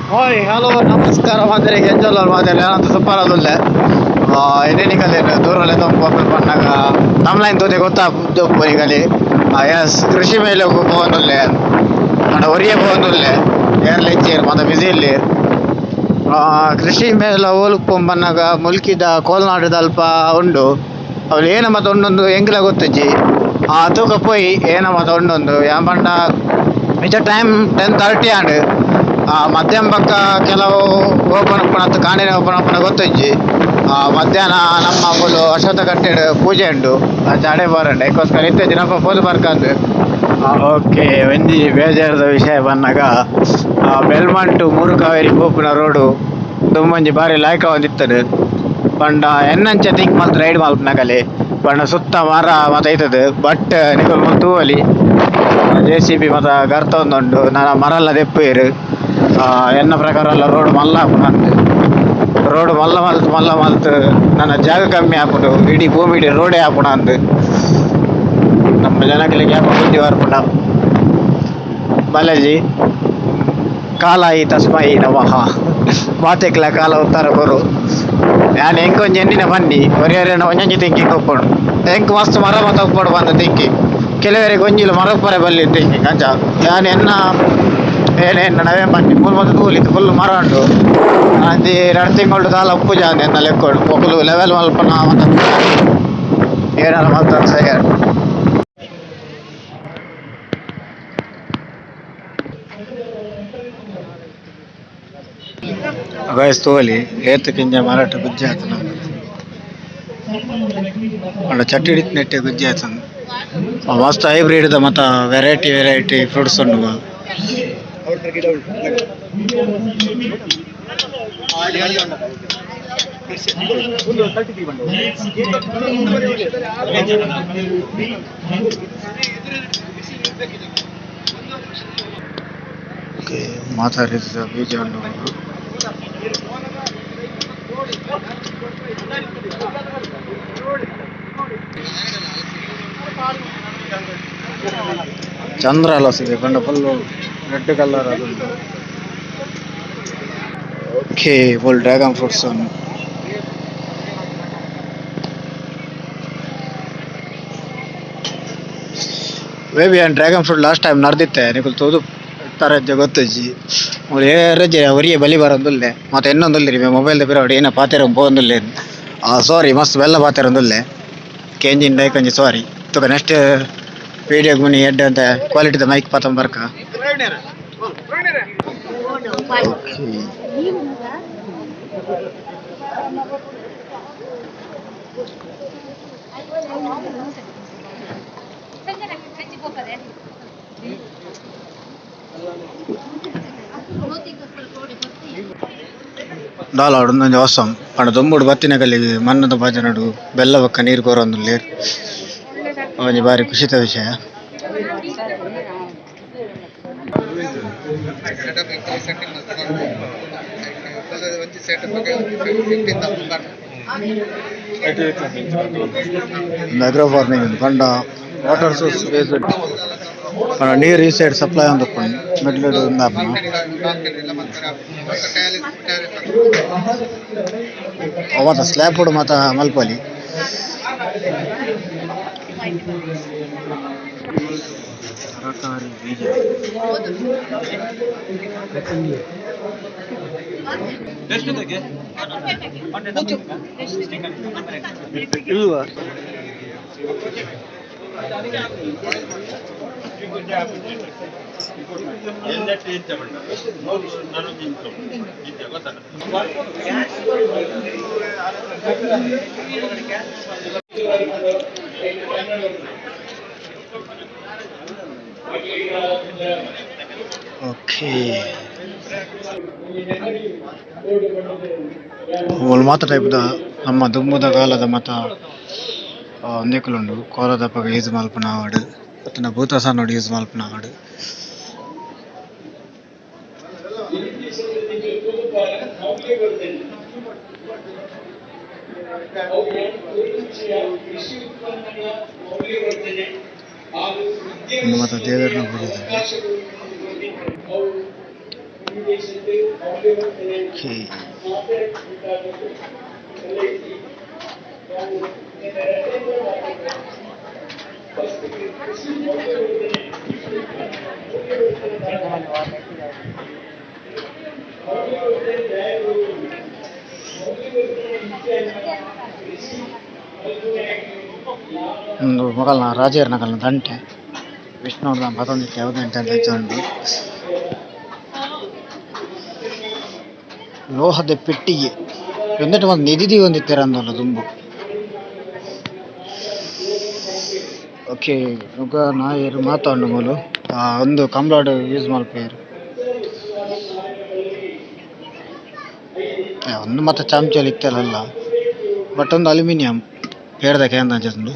Oi, halo, namaskar, madre, genjol, madre, ನಾನು super ಅದುಲ್ಲೆ ಎನೇನಿಕಲೆ ದೂರಲೆ ತಂಪು ಪನ್ನಾಗ ತಮ್ಲೈನ್ ತೋದೆ ಗೊತ್ತಾಗ್ದು ಈಗಲಿ S ಕೃಷಿ ಮೇಲೆ ಹೋಗುವುದಿಲ್ಲ మన ఒరియే పోనుల్లే ఏర్లు ఇచ్చారు మన బిజీలు ಕೃಷಿ ಮೇಲೆ ಹೋಲಕ್ ಪೊಂಬನ್ನಾಗ ಮುಲ್ಕಿದ ಕೋಲ್ನಾಡು ದಲ್ಪ ಉಂಡು ಅವ್ರು ಏನ ಮತ ಉಂಡೊಂದು ಎಂಗ್ಲ ಗೊತ್ತಜ್ಜಿ ತೂಕ ಪೋಯಿ ಏನ ಮತ ಉಂಡೊಂದು ಯಾಂಬಂಡ ಇಜ ಟೈಮ್ 10:30 ಆಂಡ್ ಮಧ್ಯಾಹ್ನ ಪಕ್ಕ ಕೆಲವು ಓಪನ್ ಅಪ್ಪಣತ್ತು ಕಾಣಿನ ಓಪನ್ ಅಪ್ಪಣ ಗೊತ್ತಜ್ಜಿ ಮಧ್ಯಾಹ್ನ ನಮ್ಮ ಫುಲ್ ಅಶ್ವತ್ಥ ಕಟ್ಟೆಡ್ ಪೂಜೆ ಉಂಡು ಜಾಡೆ ಬಾರಂಡ ಯಾಕೋಸ್ಕರ ಇತ್ತೆ ದಿನಪ್ಪ ಪೋದು ಬರ್ಕಂದು ಓಕೆ ಒಂಜಿ ಬೇಜಾರದ ವಿಷಯ ಬಂದಾಗ ಬೆಲ್ಮಂಟು ಮೂರು ಕಾವೇರಿ ಪೋಪಿನ ರೋಡು ದುಮ್ಮಂಜಿ ಬಾರಿ ಲಾಯ್ಕ ಒಂದಿತ್ತದು ಪಂಡ ಎನ್ನಂಚ ತಿಂಕ್ ಮಲ್ತ್ ರೈಡ್ ಮಲ್ಪನಗಲಿ ಪಂಡ ಸುತ್ತ ಮರ ಮತ ಐತದ ಬಟ್ ನಿಕಲ್ ತೂವಲಿ JCB ಮತ ಗರ್ತ ಒಂದುಂಡು ನನ್ನ ಮರಲ್ಲ ದೆಪ್ಪೇರು ಎನ್ನ ಪ್ರಕಾರ ಎಲ್ಲ ರೋಡ್ ಮಲ್ಲ ಹಾಪುನಂದು ರೋಡ್ ಮಲ್ಲ ಮಲ್ತ್ ನನ್ನ ಜಾಗ ಕಮ್ಮಿ ಹಾಪುಂಡು ಇಡೀ ಭೂಮಿ ಇಡೀ ರೋಡೇ ಹಾಪುಣ ಅಂದು ನಮ್ಮ ಜನಗಳಿಗೆ ಯಾಪ ಬುದ್ಧಿ ಬರ್ಪುಂಡ ಬಾಲಾಜಿ ಕಾಲಾಯಿ ತಸ್ಮೈ ನಮಃ ಮಾತೆಕ್ಲ ಕಾಲ ಉತ್ತರ ಕೊರು ನಾನು ಎಂಕೊಂಜಿ ಎಣ್ಣಿನ ಬನ್ನಿ ಒರಿಯರೇನ ಒಂಜಿ ತಿಂಕಿಂಗ್ ಒಪ್ಪುಂಡು ಎಂಕ್ ಮಸ್ತ್ ಮರ ಮತ ಒಪ್ಪೋಡು ಬಂದ ತಿಂಕಿ ಕೆಲವರಿಗೆ ಗೊಂಜಿಲು ಮರಪ್ಪರೆ ಬಲ್ಲಿ ತಿಂಕಿಂಗ್ ಅಂಚ ನಾನು ಎನ್ನ ಏನೇನು ನವೇ ಬನ್ನಿ ಮೂಲ ಮತ್ತು ತೂಲಿತ್ತು ಫುಲ್ ಮರ ಉಂಡು ಅಂಜಿ 2 ತಿಂಗಳು ಕಾಲ ಉಪ್ಪು ಜಾಂದಿ ಎನ್ನ ಲೆಕ್ಕೋಡು ಮೊಕಲು ಲೆವೆಲ್ ಮಲ್ಪನ ಮತ್ತು ಏನಾರ ಮಾತಾಡ್ಸ ಗೈಸ್ ತೋಲಿ ಏತ್ ಕಿಂಜ ಮರಾಠ ಗುಜ್ಜೆ ಆತನ ಅಂಡ ಚಟ್ಟಿ ಹಿಡಿತ್ ನೆಟ್ಟೆ ಗುಜ್ಜೆ ಆತನ ಮಸ್ತ್ ಹೈಬ್ರಿಡ್ ದ ಮತ್ತ ವೆರೈಟಿ ಫ್ರೂಟ್ಸ್ ಉಂಡು ಮಾತಾಡಿದ ಬೀಜ ಉಂಡು ಚಂದ್ರ ಲಸಿದೆ ಕಂಡ ಫುಲ್ ರೆಡ್ ಕಲರ್ ಅದು okay full dragon fruits maybe dragon fruit last time ನಡೆದಿತ್ತೆ ನಿಕಲ್ ತೋದು ತರ ಗೊತ್ತಜ್ಜಿ ರಜೆ ಒರಿಯೇ ಬಲಿ ಬರೋದುಲ್ಲೆ ಮತ್ತೆ ಇನ್ನೊಂದುಲ್ಲೆ ಮೊಬೈಲ್ ಬಿರೋಡಿ ಏನ ಪಾತೆರ ಪೋಂದುಲ್ಲೆ ಸಾರಿ ಮಸ್ತ್ ಬೆಲ್ಲ ಪಾತೆರೊಂದುಲ್ಲೆ ಕೇಂಜಿನ್ ಡೈಕೊಂಜಿ ಸಾರಿ ತುಕ ನೆಕ್ಸ್ಟ್ ವಿಡಿಯೋ ಗುನಿ ಎಡ್ಡೆ ಅಂತ ಕ್ವಾಲಿಟಿದ ಮೈಕ್ ಪಾತಂ ಬರ್ಕ ದಾಲಾಡು ಒಂದೊಂದು ಹೊಸಂ ಪಂಡ ದೊಂಬುಡು ಬತ್ತಿನ ಕಲ್ಲಿಗೆ ಮಣ್ಣದ ಬಾಜನಡು ಬೆಲ್ಲ ಬಕ್ಕ ನೀರು ಕೋರೊಂದುಲ್ಲೆ ಒಂಜಿ ಬಾರಿ ಖುಷಿತ ವಿಷಯ ಅಗ್ರೋ ಫಾರ್ಮಿಂಗ್ ಪಂಡ ವಾಟರ್ ಸೋರ್ಸ್ ಬೇಸ್ಡ್ ಪಂಡ ನೀರು ಈ ಸೈಡ್ ಸಪ್ಲೈ ಅಂದಪ್ಪುಂಡು ಮಿಡ್ಲ್ ಉಂದಾಪುನ ಅವತ್ತ ಸ್ಲ್ಯಾಬ್ ಉಡು ಮಾತ ಮಲ್ಪಲಿ ತರಕಾರಿ ಬೀಜ ಇಲ್ವಾ ಓಕೆ ಮಾತ ಟೈಪ್ದ ನಮ್ಮ ದುಂಬುದ ಕಾಲದ ಮತ ಒಂದೇಕುಲುಂಡು ಕೋಲದಪ್ಪಗ ಯೂಸ್ ಮಲ್ಪನ ಆವಡ್ ಪತ್ತನ ಭೂತ ನೋಡಿ ಯೂಸ್ ಮಲ್ಪನ ಆವಡ್ ಮತ್ತು ದೇವರನ್ನ ಪೂಜೆ Okay. ಒಂದು ಮೊದಲ ರಾಜೇರ್ನಗಲ್ನ ದಂಟೆ ವಿಷ್ಣುವರ್ಧನ್ ಪತೊಂದಿತ್ತೆ ಯಾವುದಂಟೆ ಅಂತ ಹೆಚ್ಚು ಲೋಹದ ಪೆಟ್ಟಿಗೆ ಎಂದಟ್ಟು ಒಂದು ನಿಧಿದಿ ಹೊಂದಿತ್ತಾರೆ ಅಂದಲ್ಲ ತುಂಬು. ಓಕೆ ಈಗ ನಾ ಏನು ಮಾತಾಡು ಮೂಲು ಒಂದು ಕಂಬ್ಲಾಡ್ ಯೂಸ್ ಮಲ್ಪೇರು ಒಂದು ಮತ್ತೆ ಚಮಚಲ್ಲಿ ಇತ್ತಲ್ಲ ಬಟ್ ಒಂದು ಅಲ್ಯೂಮಿನಿಯಂ ಪೇರ್ದ ಕ್ಯಾನ್ ಅಂಚಂದು.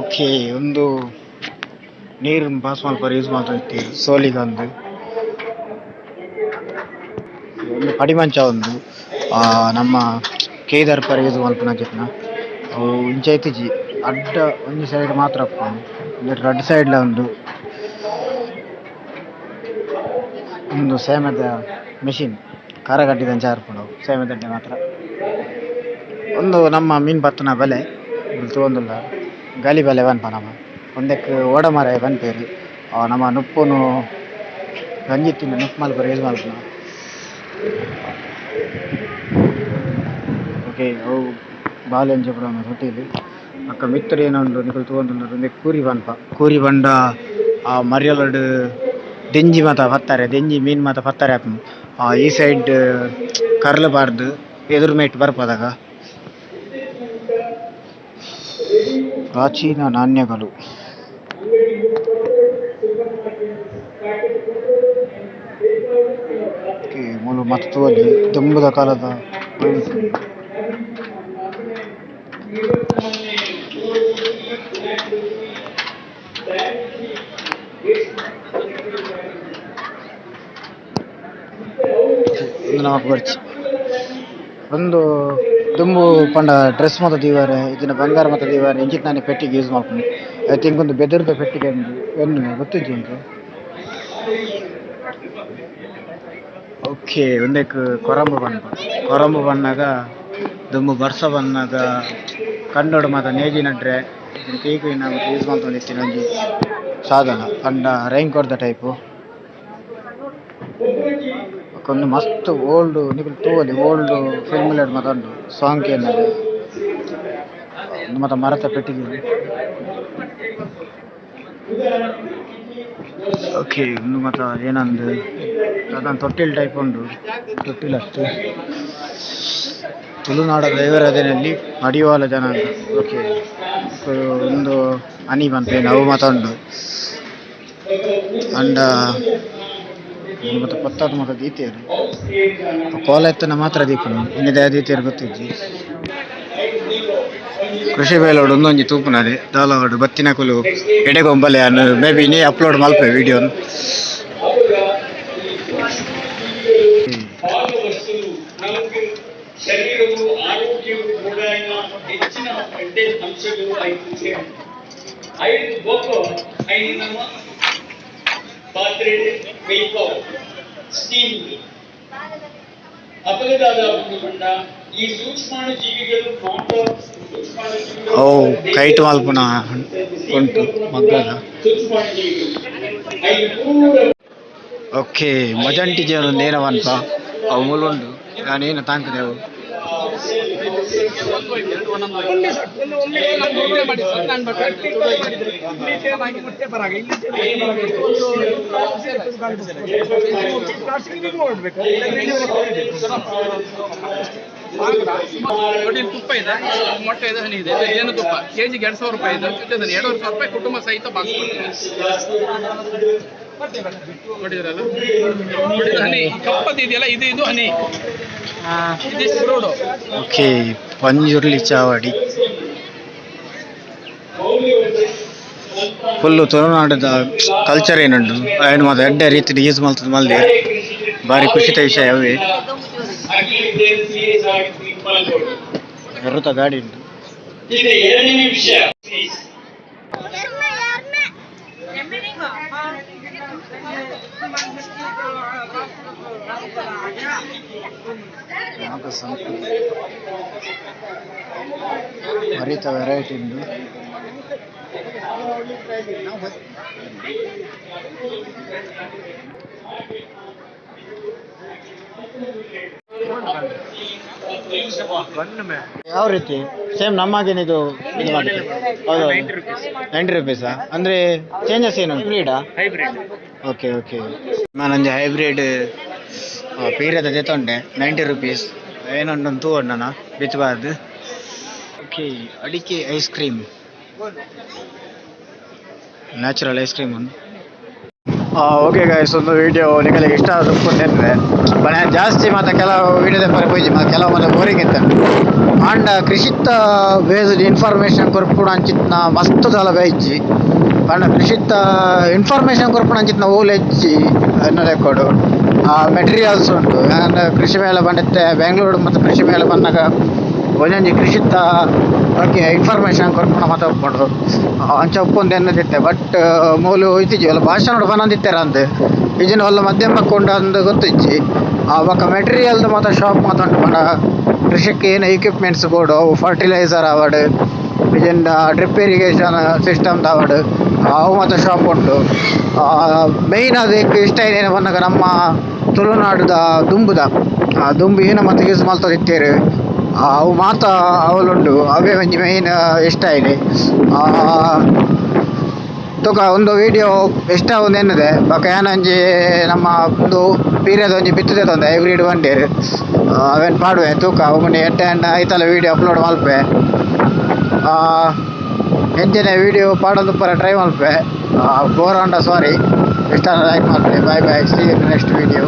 ಓಕೆ ಒಂದು ನೀರು ಪಾಸ್ ಮಲ್ಪರು ಯೂಸ್ ಮಾಡ್ತಾ ಸೋಲಿಗೆ ಒಂದು ಪಡಿಮಂಚ ಒಂದು ನಮ್ಮ ಕೇದಾರ್ ಪರ ಯೂಸ್ ಮಲ್ಪನ ಜೊತೆ ಅವು ಇಂಚೈತಿಜಿ ಅಡ್ಡ ಒಂದು ಸೈಡ್ ಮಾತ್ರ ರೆಡ್ ಸೈಡ್ಲ ಒಂದು ಸೇಮೆದ ಮೆಷಿನ್ ಕರಗಟ್ಟಿದಂಚ ಹಾರ್ಪುಂಡು ಸೇಮೆದಡ್ಡೆ ಮಾತ್ರ ಒಂದು ನಮ್ಮ ಮೀನು ಬತ್ತನ ಬೆಲೆ ತಗೊಂಡಿಲ್ಲ ಗಾಲಿ ಬೆಲೆ ಬನ್ಪ ನಮ್ಮ ಒಂದಕ್ಕೆ ಓಡಮರ ಬನ್ಪೇರಿ ನಮ್ಮ ನುಪ್ಪುನು ಗಂಜಿತ್ತಿನ ನುಪ್ಪು ಮಲ್ಪರು ಯೂಸ್ ಮಲ್ಪನ. ಓಕೆ ಅವು ಬಾಲೆಂಜ ಕೂಡ ರೊಟ್ಟಿಲಿ ಅಕ್ಕ ಮಿತ್ರ ಏನೊಂದು ನಿಕಲು ತಗೊಂಡು ಒಂದೇ ಕೂರಿ ಬಂಡ ಆ ಮರಿಯಲಡು ದೆಂಜಿ ಮಾತ ಬತ್ತಾರೆ ದೆಂಜಿ ಮೀನು ಮಾತ ಬತ್ತಾರೆ ಈ ಸೈಡ್ ಕರ್ಲಬಾರ್ದು ಎದುರು ಮೇಟ್ ಬರ್ಪದಾಗ ಪ್ರಾಚೀನ ನಾಣ್ಯಗಳು. ಮೂಲ ಮತ್ತು ದಂಬದ ಕಾಲದ ಒಂದು ದುಂಬು ಪಂಡ ಡ್ರೆಸ್ ಮತ ದೀವಾರೆ ಇದನ್ನ ಬಂಗಾರ ಮತ ದೀವಾರೆ ಇಂಚಿತ್ ನಾನು ಪೆಟ್ಟಿಗೆ ಯೂಸ್ ಮಾಡ್ಕೊಂಡು ಐ ಥಿಂಕ್ ಒಂದು ಬೆದರ್ದ ಪೆಟ್ಟಿಗೆ ಒಂದು ಗೊತ್ತಿದ್ದು ಉಂಟು. ಓಕೆ ಒಂದಕ್ಕೆ ಕೊರಂಬು ಬಣ್ಣಾಗ ದುಂಬು ಬರ್ಸ ಬಣ್ಣಾಗ ಕಣ್ಣೋಡು ಮಾತ ನೇಜಿ ನಡ್ರೆ ಕೈಕು ಯೂಸ್ ಮಾಡ್ಕೊಂಡಿರ್ತೀನಿ ಒಂದು ಸಾಧನ ಪಂಡ ರೈನ್ ಕೊಡ್ದ ಟೈಪು ಒಂದು ಮಸ್ತ್ ಓಲ್ಡ್ ನಿಕಲು ತೂವಲ್ಲಿ ಓಲ್ಡ್ ಫಿಲ್ಮ್ ಮಾತ ಉಂಟು ಸಾಂಗ್ ಏನಲ್ಲಿ ಒಂದು ಮಾತ ಮರತ ಪೆಟ್ಟಿಗೆ. ಓಕೆ ಒಂದು ಮಾತ ಏನಂದು ಅದನ್ನು ತೊಟ್ಟಿಲ್ ಟೈಪ್ ಉಂಟು ತೊಟ್ಟಿಲ್ ಅಷ್ಟು ತುಳುನಾಡ ದೇವರದಲ್ಲಿ ಅಡಿವಾಲ ಜನ. ಓಕೆ ಒಂದು ಹನಿ ಬಂತೇನು ಅವು ಮಾತ ಉಂಟು ಅಂಡ ಮತ್ತು ಪತ್ತಾದ ಮಾತ ದೀತಿಯರು ಕೋಲ ಎತ್ತನ ಮಾತ್ರ ದೀಪನು ಇನ್ನಿದೆ ದೀತಿಯರು ಗೊತ್ತಿದ್ದಿ. ಕೃಷಿ ಬೇಲೋಡು ಒಂದೊಂಜಿ ತೂಪುನದೆ ದಾಲವಾಡು ಬತ್ತಿನ ಕುಲು ಎಡೆಗೊಂಬಲೆ ಅನ್ನು ಮೇ ಬಿ ನೀ ಅಪ್ಲೋಡ್ ಮಲ್ಪೆ ವಿಡಿಯೋನು. ಶರೀರವು ಆರೋಗ್ಯವು ಕೂಡ ಹೆಚ್ಚಿನ ಅಂಶಗಳು ಐದು ಬೋಕೋ ಐದು ನಮ್ಮ ಪಾತ್ರೆ ಬೇಕೋ ಸ್ಟೀಮ್ ಅಪಘಾತದ ಒಂದು ಬಣ್ಣ ಈ ಸೂಕ್ಷ್ಮಾಣು ಜೀವಿಗಳು ಕೈಟ್ ಮಲ್ಪುನ ಉಂಟು ಮಗ್ಗದ. ಓಕೆ ಮಜಂಟಿ ಜೀವನ ನೇರವನ್ಪ ಅವು ಮೂಲುಂಡು ನಾನೇನು ತಾಂಕದೆವು ತುಪ್ಪ ಇದೆ ಮೊಟ್ಟೆ ಇದೆ ಹನಿ ಇದೆ ಏನು ತುಪ್ಪ ಕೆಜಿಗೆ 2,000 ರೂಪಾಯಿ ಇದೆ 2,500 ರೂಪಾಯಿ ಕುಟುಂಬ ಸಹಿತ ಬಾಕ್ಸ್ ನೋಡಿದ್ರಲ್ಲ ಹನಿ ಕಪ್ಪದಿದೆಯಲ್ಲ ಇದು ಹನಿ ಇದಿಷ್ಟು ರೋಡು. ಓಕೆ ಪಂಜುರ್ಲಿ ಚಾವಡಿ ಫುಲ್ಲು ತುಳುನಾಡದ ಕಲ್ಚರ್ ಏನುಂಡು ಏನು ಮಾತ್ರ ಎಡ್ಡೆ ರೀತಿ ಯೂಸ್ ಮಾಡ್ತದೆ ಮಲ್ದೆ ಭಾರಿ ಖುಷಿತ ವಿಷಯ ಅವೇ ಬರುತ್ತಾ ಗಾಡಿ ಉಂಟು. ಹರಿತ ವೆರೈಟಿ ಉಂಟು. ಯಾವ ರೀತಿ ಸೇಮ್ ನಮ್ಮಾಗೇನು ಇದು ಮಾಡಿ ಹೌದು 90 ರುಪೀಸಾ ಅಂದರೆ ಚೇಂಜಸ್ ಏನು ಹೈಬ್ರಿಡಾ? ಓಕೆ ಓಕೆ ನಾನೊಂದು ಹೈಬ್ರಿಡ್ ಪೀರದ ತೆತ್ತೊಂಡೆ 90 ರುಪೀಸ್ ಏನೊಂದು ತೂ ಅಣ್ಣನ ಬಿಚ್ಚಬಾರ್ದು. ಓಕೆ ಅಡಿಕೆ ice cream, natural ice cream ಉಂಟು. ಓಕೆ ಗೈಸ್, ಒಂದು ವಿಡಿಯೋ ನಿಮಗೆ ಇಷ್ಟ ಆದ್ರೆ ಬಣ್ಣ ಜಾಸ್ತಿ ಮತ್ತು ಕೆಲವು ವಿಡಿಯೋದ ಪರ ಪೋಯ್ಜಿ ಮತ್ತು ಕೆಲವು ಮತ್ತು ಬೋರಿಂಗ್ ಇತ್ತು ಆಂಡ ಕೃಷಿತ್ತ ಬೇಸ್ಡ್ ಇನ್ಫಾರ್ಮೇಷನ್ ಕೊರ್ಪುಣ ಅಂಚಿತ್ನ ಮಸ್ತ್ ದಾಲ ಬೇಯ್ಜಿ ಪಂಡ ಕೃಷಿತ್ತ ಇನ್ಫಾರ್ಮೇಷನ್ ಕೊರ್ಪುಣ ಅಂಚಿತ್ನ ಓಲ್ ಹೆಚ್ಚಿ ಎನ್ನ ರೆಕಾರ್ಡು ಮೆಟೀರಿಯಲ್ಸ್ ಉಂಟು. ಯಾಕಂದರೆ ಕೃಷಿ ಮೇಳ ಬಂಡತ್ತೆ ಬೆಂಗಳೂರು ಮತ್ತು ಕೃಷಿ ಮೇಳ ಬಂದಾಗ ಒಂದೊಂದು ಕೃಷಿತ್ತ ಬಗ್ಗೆ ಇನ್ಫಾರ್ಮೇಷನ್ ಕೊರ್ಪುಣ ಮಾತಾಡ್ಕೊಂಡು ಅಂಚ ಒಪ್ಪೊಂದು ಎನ್ನದಿತ್ತೆ. ಬಟ್ ಮೂಲು ಇತ್ತಿಜ್ಜಿ ಒಲ್ಲ ಭಾಷಣ ಬಂದಿತ್ತಾರ ಅಂತ ಈಜಿನ ಒಲ್ಲ ಮಧ್ಯಮ ಕೊಂಡು ಅಂದು ಗೊತ್ತಿಜ್ಜಿ ಅವಾಗ ಮೆಟೀರಿಯಲ್ದು ಮತ್ತು ಶಾಪ್ ಮಾತಾಡು ಪಂಡ ಕೃಷಿಗೆ ಏನು ಎಕ್ವಿಪ್ಮೆಂಟ್ಸ್ ಬೋರ್ಡು ಅವು ಫರ್ಟಿಲೈಸರ್ ಅವಾರ್ಡ್ ಇದರಿಂದ ಡ್ರಿಪ್ ಇರಿಗೇಷನ್ ಸಿಸ್ಟಮ್ ಅವಾರ್ಡ್ ಅವು ಮತ್ತು ಶಾಪ್ ಉಂಟು. ಮೇಯ್ನ್ ಅದಕ್ಕೆ ಇಷ್ಟ ಏನೇನು ಬಂದಾಗ ನಮ್ಮ ತುಳುನಾಡುದ ದುಂಬುದ ದುಂಬು ಏನು ಮತ್ತು ಯೂಸ್ ಮಾಡ್ತಿರ್ತೀರಿ ಅವು ಮಾತ ಅವಳುಂಡು ಅವೇ ಒಂಜಿ ಮೇಯ್ನ್ ಇಷ್ಟ ಇದೆ. ತೂಕ ಒಂದು ವಿಡಿಯೋ ಇಷ್ಟ ಒಂದು ಎನ್ನದೆ ಬೊಕ ಏನೊಂಜಿ ನಮ್ಮ ಒಂದು ಪೀರಿಯಡ್ ಒಂಜಿ ಬಿತ್ತದೆ ತೊಂದೆ ಹೈಬ್ರಿಡ್ ಬಂಡೇರು ಅವೇನು ಪಾಡುವೆ ತೂಕ ಒಮ್ಮೆ ಎಡ್ಡೆ ಐತಲ್ಲ ವಿಡಿಯೋ ಅಪ್ಲೋಡ್ ಮಲ್ಪೆ ಎಂಚಿನ ವಿಡಿಯೋ ಪಾಡೋದು ಪರ ಟ್ರೈ ಮಲ್ಪೆ ಬೋರ್ ಆಂಡ ಸಾರಿ ಇಷ್ಟ ಲೈಕ್ ಮಾಡ್ತೆ. ಬಾಯ್ ಬಾಯ್, ಸಿ ಯು ನೆಕ್ಸ್ಟ್ ವಿಡಿಯೋ.